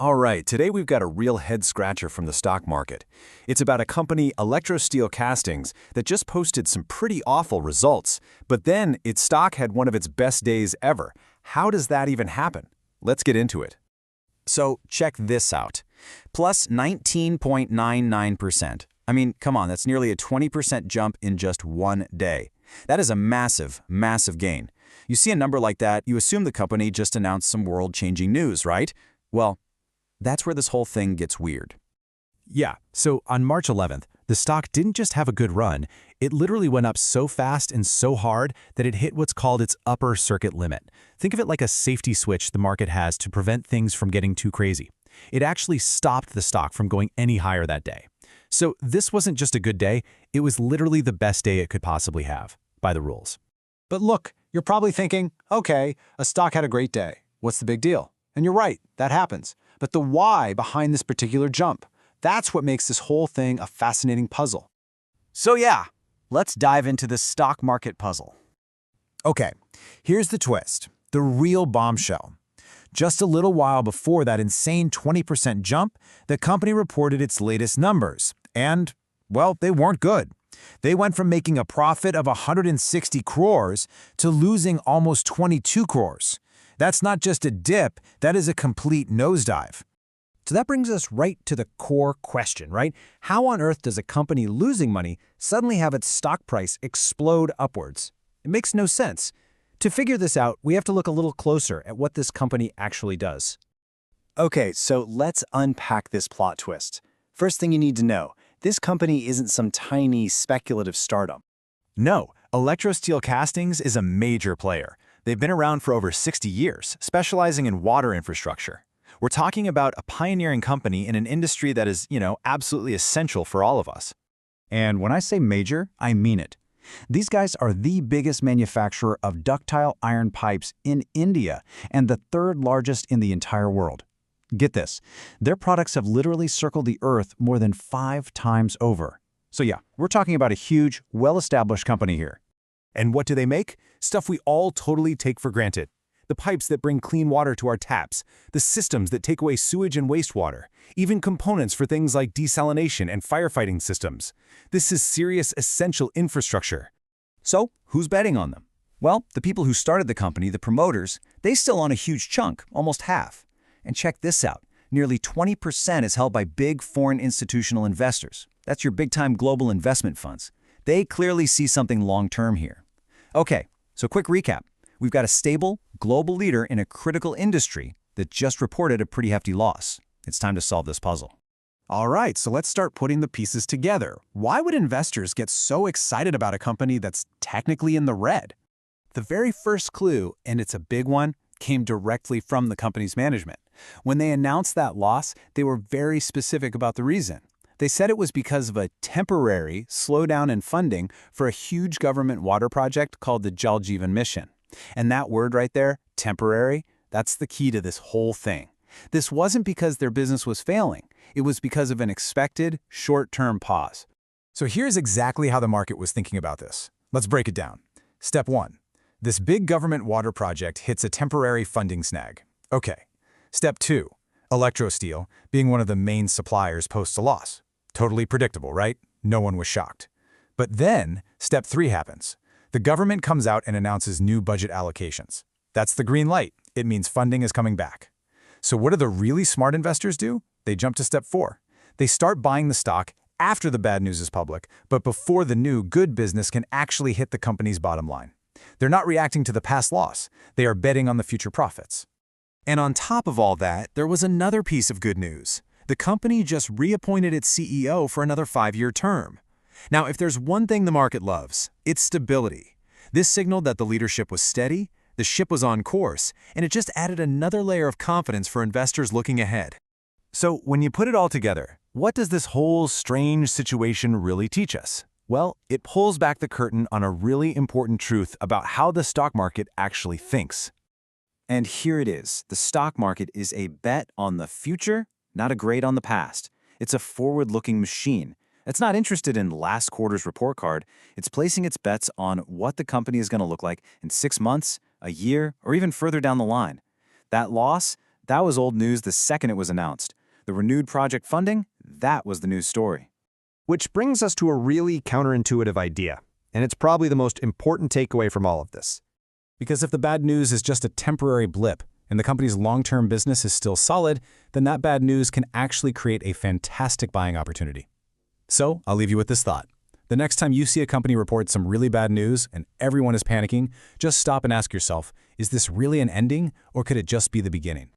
All right, today we've got a real head-scratcher from the stock market. It's about a company, Electrosteel Castings, that just posted some pretty awful results, but then its stock had one of its best days ever. How does that even happen? Let's get into it. So check this out. Plus 19.99%. I mean, come on, that's nearly a 20% jump in just one day. That is a massive, massive gain. You see a number like that, you assume the company just announced some world-changing news, right? Well, that's where this whole thing gets weird. Yeah, so on March 11th, the stock didn't just have a good run, it literally went up so fast and so hard that it hit what's called its upper circuit limit. Think of it like a safety switch the market has to prevent things from getting too crazy. It actually stopped the stock from going any higher that day. So this wasn't just a good day, it was literally the best day it could possibly have, by the rules. But look, you're probably thinking, okay, a stock had a great day. What's the big deal? And you're right, that happens. But the why behind this particular jump, that's what makes this whole thing a fascinating puzzle. So yeah, let's dive into this stock market puzzle. Okay, here's the twist, the real bombshell. Just a little while before that insane 20% jump, the company reported its latest numbers. And, well, they weren't good. They went from making a profit of 160 crores to losing almost 22 crores. That's not just a dip, that is a complete nosedive. So that brings us right to the core question, right? How on earth does a company losing money suddenly have its stock price explode upwards? It makes no sense. To figure this out, we have to look a little closer at what this company actually does. Okay, so let's unpack this plot twist. First thing you need to know, this company isn't some tiny speculative startup. No, Electrosteel Castings is a major player. They've been around for over 60 years, specializing in water infrastructure. We're talking about a pioneering company in an industry that is, absolutely essential for all of us. And when I say major, I mean it. These guys are the biggest manufacturer of ductile iron pipes in India and the third largest in the entire world. Get this, their products have literally circled the Earth more than 5 times over. So yeah, we're talking about a huge, well-established company here. And what do they make? Stuff we all totally take for granted. The pipes that bring clean water to our taps, the systems that take away sewage and wastewater, even components for things like desalination and firefighting systems. This is serious, essential infrastructure. So, who's betting on them? Well, the people who started the company, the promoters, they still own a huge chunk, almost half. And check this out, nearly 20% is held by big foreign institutional investors. That's your big-time global investment funds. They clearly see something long-term here. Okay, so quick recap. We've got a stable, global leader in a critical industry that just reported a pretty hefty loss. It's time to solve this puzzle. All right, so let's start putting the pieces together. Why would investors get so excited about a company that's technically in the red? The very first clue, and it's a big one, came directly from the company's management. When they announced that loss, they were very specific about the reason. They said it was because of a temporary slowdown in funding for a huge government water project called the Jal Jeevan Mission. And that word right there, temporary, that's the key to this whole thing. This wasn't because their business was failing. It was because of an expected short-term pause. So here's exactly how the market was thinking about this. Let's break it down. Step 1. This big government water project hits a temporary funding snag. Okay. Step 2. Electrosteel, being one of the main suppliers, posts a loss. Totally predictable, right? No one was shocked. But then, step 3 happens. The government comes out and announces new budget allocations. That's the green light. It means funding is coming back. So what do the really smart investors do? They jump to step 4. They start buying the stock after the bad news is public, but before the new good business can actually hit the company's bottom line. They're not reacting to the past loss. They are betting on the future profits. And on top of all that, there was another piece of good news. The company just reappointed its CEO for another 5-year term. Now, if there's one thing the market loves, it's stability. This signaled that the leadership was steady, the ship was on course, and it just added another layer of confidence for investors looking ahead. So when you put it all together, what does this whole strange situation really teach us? Well, it pulls back the curtain on a really important truth about how the stock market actually thinks. And here it is. The stock market is a bet on the future, not a grade on the past. It's a forward-looking machine. It's not interested in last quarter's report card. It's placing its bets on what the company is going to look like in 6 months, a year, or even further down the line. That loss, That was old news the second it was announced. The renewed project funding, that was the news story. Which brings us to a really counterintuitive idea, and it's probably the most important takeaway from all of this. Because if the bad news is just a temporary blip and the company's long-term business is still solid, then that bad news can actually create a fantastic buying opportunity. So, I'll leave you with this thought. The next time you see a company report some really bad news and everyone is panicking, just stop and ask yourself, is this really an ending or could it just be the beginning?